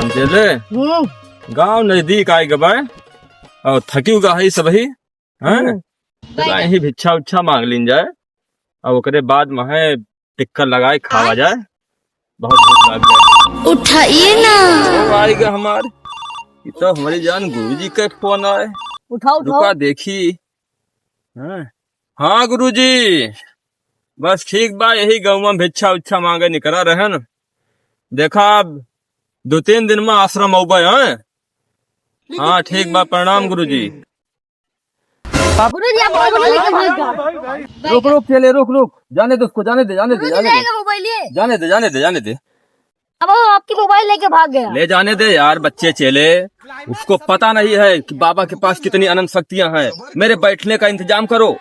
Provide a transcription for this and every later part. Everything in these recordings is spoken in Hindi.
समझे गांव नजदीक आए गए और थकी उगा है सब ही ही भिक्षा उच्छा मांग लीन जाए और ओकरे बाद महे टिक्कर लगाए खावा जाए। बहुत भूख लग गया। उठाइए ना। आएगा हमारे तो हमारी जान गुरुजी का फोन आए। उठाओ रुका देखी। हाँ गुरुजी बस ठीक बा, यही गाँव में भिक्षा उच्छा मांगे निकला रहे न। देखा 2-3 दिन में आश्रम औबे हैं। हाँ ठीक बा, प्रणाम गुरुजी। गुरुजी आप मोबाइल लेके भाग गए। रुक रुक चले रुक रुक, जाने दे उसको, जाने दे जाने दे जाने दे जाने दे जाने दे जाने दे। अब वो आपकी मोबाइल लेके भाग गया। ले जाने दे यार, बच्चे चेले, उसको पता नहीं है कि बाबा के पास कितनी अनंत शक्तियां हैं। मेरे बैठने का इंतजाम करो,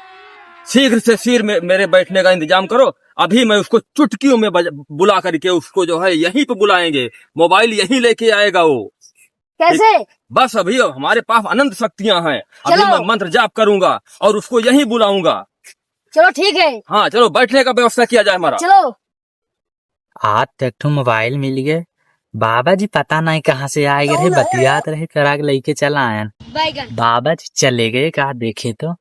शीघ्र से शीघ्र मेरे बैठने का इंतजाम करो। अभी मैं उसको चुटकियों में बुला करके उसको जो है यहीं पे बुलाएंगे, मोबाइल यहीं लेके आएगा वो। कैसे? बस अभी हमारे पास अनंत शक्तियां हैं, अभी मैं मंत्र जाप करूंगा और उसको यहीं बुलाऊंगा। चलो ठीक है। हाँ चलो बैठने का व्यवस्था किया जाए हमारा। चलो। आज तक तो मोबाइल मिल गए, बाबा जी पता नहीं कहाँ से आए गए, बतियात रहे करा के लेके चला आयन। बाबा जी चले गए, कहा देखे तो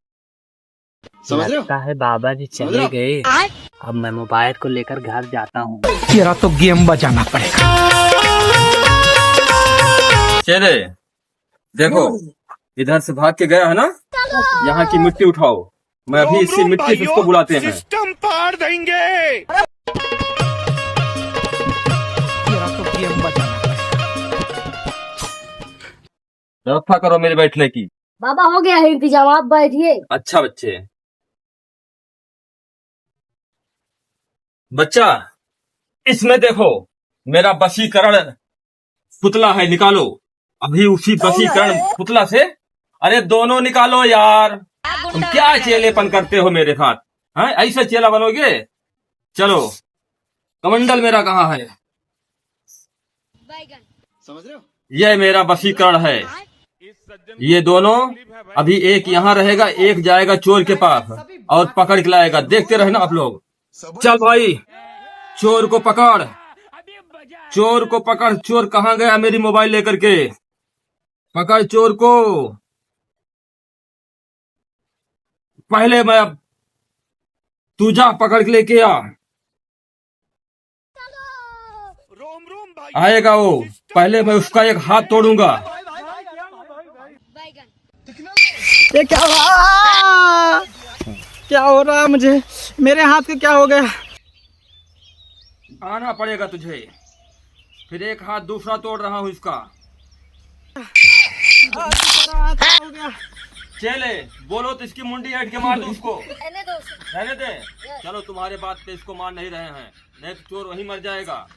लगता है बाबा जी चले गए। अब मैं मोबाइल को लेकर घर जाता हूँ। तेरा तो गेम बजाना पड़ेगा। चले देखो इधर से भाग के गया है ना, यहाँ की मिट्टी उठाओ, मैं अभी इसी मिट्टी से उसको बुलाते हैं। सिस्टम पार देंगे। तेरा तो गेम बजाना पड़ेगा। व्यवस्था करो मेरे बैठने की। बाबा हो गया है इंतजाम, आप बैठिए। अच्छा बच्चे, बच्चा इसमें देखो मेरा वशीकरण पुतला है, निकालो अभी उसी वशीकरण पुतला से। अरे दोनों निकालो यार, तुम क्या चेलेपन करते हो मेरे साथ? हैं ऐसे चेला बनोगे? चलो कमंडल मेरा कहाँ है? समझ रहे हो? ये मेरा वशीकरण है। ये दोनों अभी एक यहाँ रहेगा, एक जाएगा चोर के पास और पकड़ के लाएगा। देखते रहना आप लोग। चल भाई चोर को पकड़, चोर को पकड़। चोर कहाँ गया मेरी मोबाइल लेकर के? पकड़ चोर को। पहले मैं तू जा पकड़ के लेके आ। आएगा वो, पहले मैं उसका एक हाथ तोड़ूंगा। ये क्या हो रहा है मुझे? मेरे हाथ को क्या हो गया? आना पड़ेगा तुझे, फिर एक हाथ दूसरा तोड़ रहा हूँ इसका। चले बोलो तो इसकी मुंडी हट के मार दो उसको। रहने दे। चलो तुम्हारे बात पे इसको मार नहीं रहे हैं, नहीं तो चोर वहीं मर जाएगा।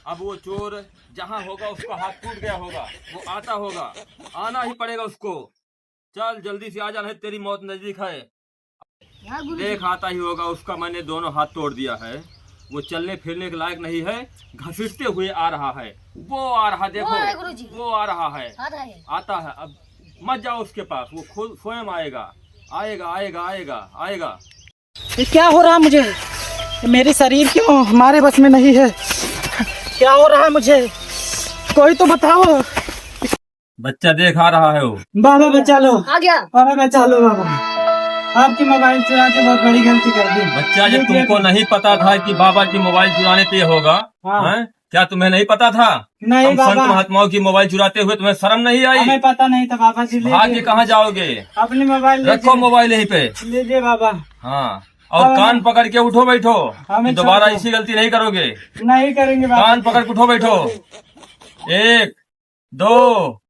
अब वो चोर जहाँ होगा उसका हाथ टूट गया होगा, वो आता होगा, आना ही पड़ेगा उसको। चल जल्दी से आ जा, नहीं तेरी मौत नजदीक है। देख आता ही होगा उसका, मैंने दोनों हाथ तोड़ दिया है। वो चलने फिरने के लायक नहीं है, घसीटते हुए आ रहा है। वो आ रहा, देखो वो आ रहा है, आता है। अब मत जाओ उसके पास, वो खुद स्वयं आएगा आएगा आएगा आएगा आएगा। ये क्या हो रहा है मुझे? मेरे शरीर क्यों हमारे बस में नहीं है? क्या हो रहा है मुझे? कोई तो बताओ। बच्चा देख आ रहा है वो। बाबा बचा लो, आ गया। बाबा बचा लो। बाबा आपकी मोबाइल चुरा के बहुत बड़ी गलती कर दी। बच्चा जब तुमको नहीं पता था कि बाबा की मोबाइल चुराने पे होगा, हैं? क्या तुम्हें नहीं पता था? नहीं हम बाबा, संत महात्माओं की मोबाइल चुराते हुए तुम्हें शर्म नहीं आई? हमें पता नहीं था बाबा जी। भाग के कहाँ जाओगे? अपनी मोबाइल रखो मोबाइल यहीं पे। लीजिए बाबा। हाँ और कान पकड़ के उठो बैठो, दोबारा इसी गलती नहीं करोगे। नहीं करेंगे बाबा। कान पकड़ के उठो बैठो। 1 2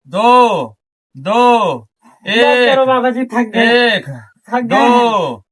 2 2 1 बाबा जी थक गए। 1 2